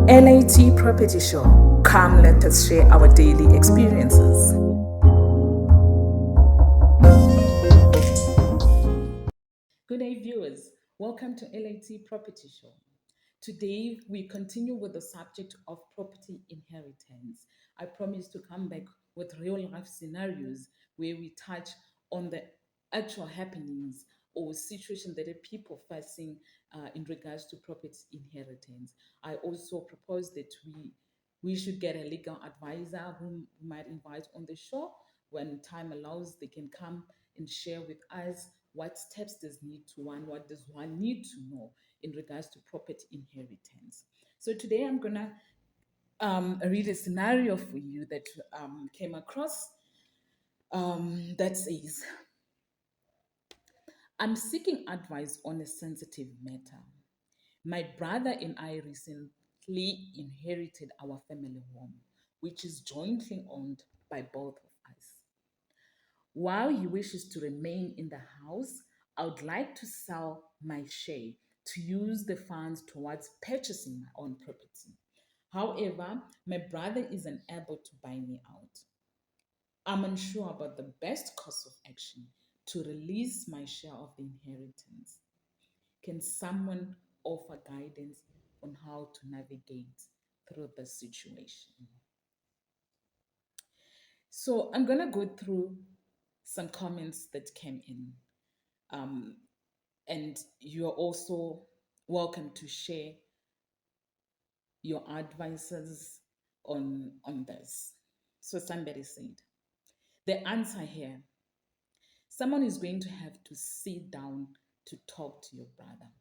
LAT Property Show. Come, let us share our daily experiences. Good day, viewers. Welcome to LAT Property Show. Today, we continue with the subject of property inheritance. I promise to come back with real life scenarios where we touch on the actual happenings or situation that are people facing in regards to property inheritance. I also propose that we should get a legal advisor whom we might invite on the show. When time allows, they can come and share with us what steps what does one need to know in regards to property inheritance. So today I'm gonna read a scenario for you that came across that says, I'm seeking advice on a sensitive matter. My brother and I recently inherited our family home, which is jointly owned by both of us. While he wishes to remain in the house, I would like to sell my share to use the funds towards purchasing my own property. However, my brother is unable to buy me out. I'm unsure about the best course of action to release my share of the inheritance. Can someone offer guidance on how to navigate through the situation? So I'm going to go through some comments that came in. Um, and you're also welcome to share your advices on this. So somebody said, the answer here, someone is going to have to sit down to talk to your brother.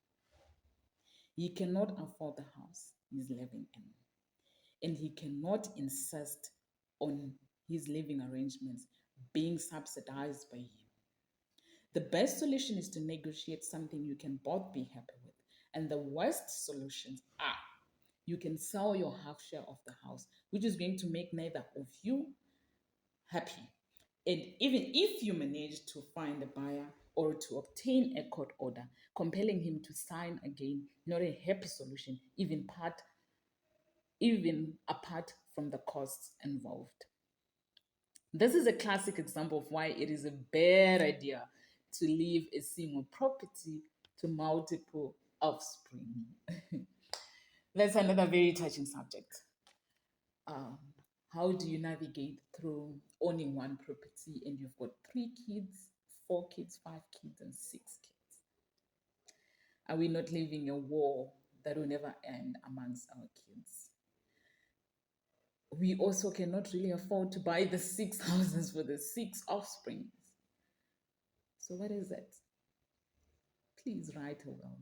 He cannot afford the house he's living in, and he cannot insist on his living arrangements being subsidized by you. The best solution is to negotiate something you can both be happy with. And the worst solutions are you can sell your half share of the house, which is going to make neither of you happy. And even if you manage to find a buyer or to obtain a court order compelling him to sign again, not a happy solution, even apart from the costs involved. This is a classic example of why it is a bad idea to leave a single property to multiple offspring. That's another very touching subject. Um, how do you navigate through owning one property and you've got 3 kids, 4 kids, 5 kids, and 6 kids? Are we not living a war that will never end amongst our kids? We also cannot really afford to buy the 6 houses for the 6 offsprings. So what is it? Please write a will.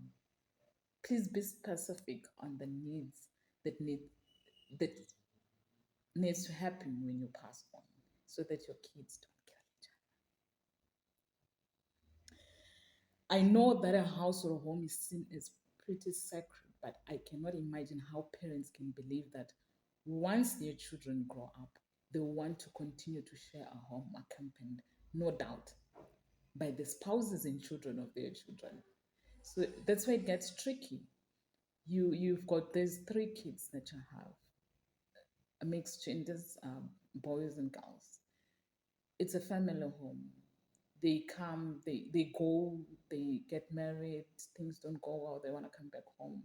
Please be specific on the needs that needs to happen when you pass on, so that your kids don't kill each other. I know that a house or a home is seen as pretty sacred, but I cannot imagine how parents can believe that once their children grow up, they want to continue to share a home accompanied, no doubt, by the spouses and children of their children. So that's why it gets tricky. You've got these 3 kids that you have, a mixed genders, boys and girls. It's a family home. They come, they go, they get married, things don't go well, they want to come back home.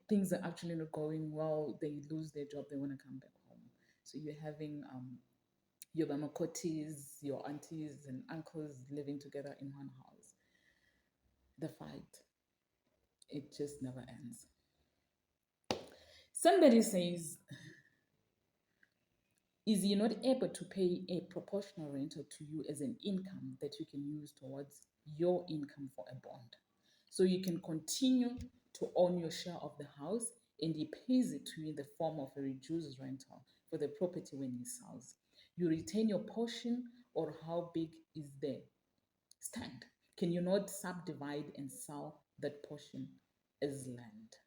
Things are actually not going well, they lose their job, they want to come back home. So you're having your mamakotis, your aunties and uncles living together in one house. The fight, it just never ends. Somebody says, is he not able to pay a proportional rental to you as an income that you can use towards your income for a bond? So you can continue to own your share of the house and he pays it to you in the form of a reduced rental for the property when he sells. You retain your portion, or how big is the stand? Can you not subdivide and sell that portion as land?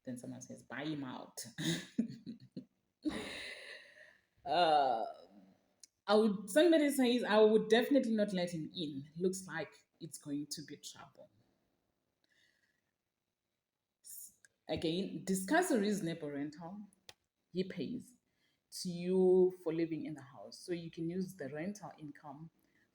Then someone says, buy him out. uh, somebody says, I would definitely not let him in. Looks like it's going to be trouble. Again, discuss a reasonable rental he pays to you for living in the house. So you can use the rental income,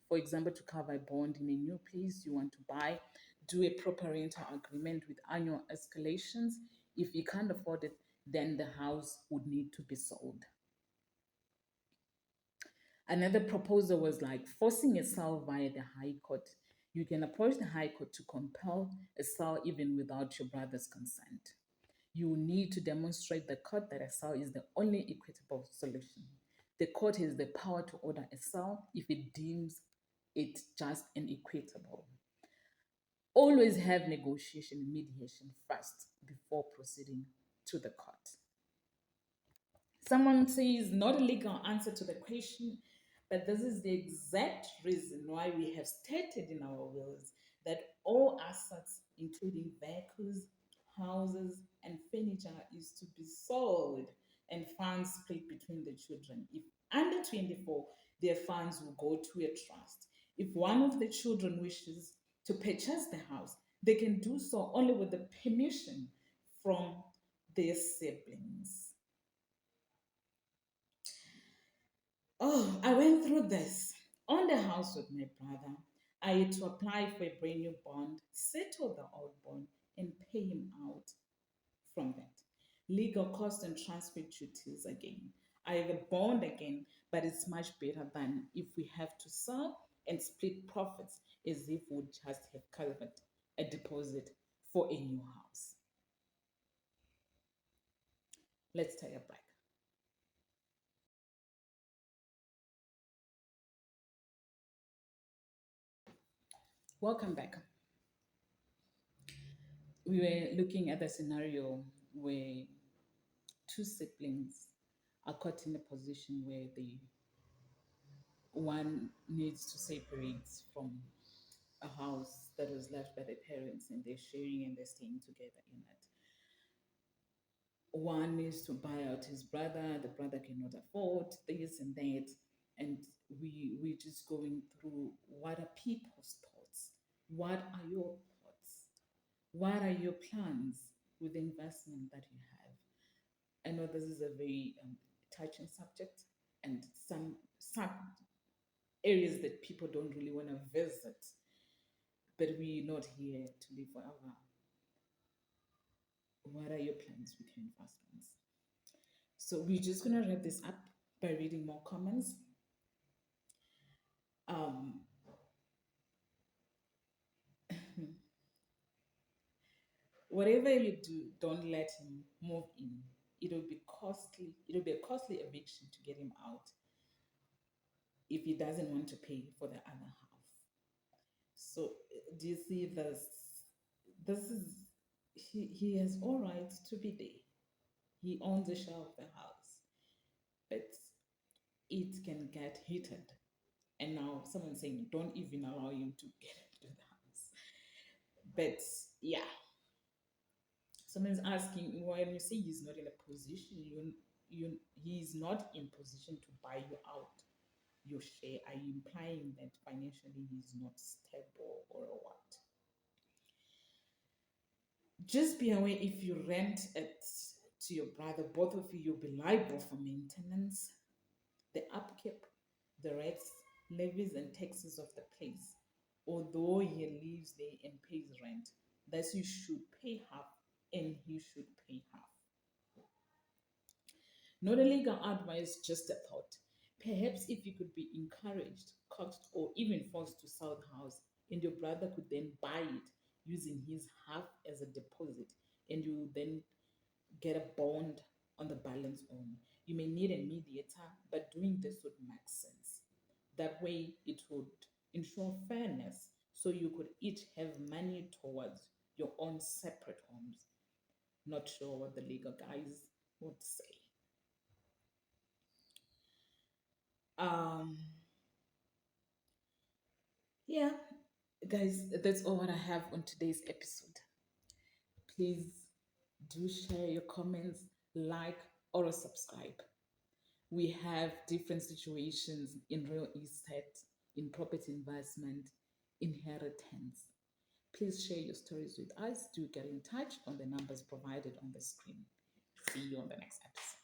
for example, to cover a bond in a new place you want to buy. Do a proper rental agreement with annual escalations. If you can't afford it, then the house would need to be sold. Another proposal was like forcing a sale via the High Court. You can approach the High Court to compel a sale even without your brother's consent. You need to demonstrate the court that a sale is the only equitable solution. The court has the power to order a sale if it deems it just and equitable. Always have negotiation and mediation first before proceeding to the court. Someone says, not a legal answer to the question, but this is the exact reason why we have stated in our wills that all assets, including vehicles, houses, and furniture, is to be sold and funds split between the children. If under 24, their funds will go to a trust. If one of the children wishes to purchase the house, they can do so only with the permission from their siblings. Oh, I went through this. On the house with my brother, I had to apply for a brand new bond, settle the old bond, and pay him out from that. Legal costs and transfer duties again. I have a bond again, but it's much better than if we have to sell and split profits as if we would just have covered a deposit for a new house. Let's take a break. Welcome back. We were looking at the scenario where two siblings are caught in a position where the one needs to separate from a house that was left by the parents and they're sharing and they're staying together in it. One needs to buy out his brother, the brother cannot afford this and that. And we're just going through what are people's thoughts? What are your thoughts? What are your plans with the investment that you have? I know this is a very touching subject, and some areas that people don't really want to visit, but we're not here to live forever. What are your plans with your investments? So we're just gonna wrap this up by reading more comments. Um, whatever you do, don't let him move in. It'll be costly. It'll be a costly eviction to get him out if he doesn't want to pay for the other half. So do you see this? This is he has all right to be there. He owns a share of the house, but it can get heated. And now someone's saying don't even allow him to get into the house. But yeah, someone's asking when you say he's not in a position, he's not in position to buy you out your share. Are you implying that financially he's not stable or what? Just be aware if you rent it to your brother, both of you, you'll be liable for maintenance, the upkeep, the rates, levies, and taxes of the place. Although he lives there and pays rent, thus you should pay half and he should pay half. Not a legal advice, just a thought. Perhaps if you could be encouraged, coaxed, or even forced to sell the house, and your brother could then buy it using his half as a deposit, and you then get a bond on the balance on. You may need a mediator, but doing this would make sense. That way, it would ensure fairness so you could each have money towards your own separate homes. Not sure what the legal guys would say. Um, yeah, guys, that's all what I have on today's episode. Please do share your comments, like, or subscribe. We have different situations in real estate, in property investment, inheritance. Please share your stories with us. Do get in touch on the numbers provided on the screen. See you on the next episode.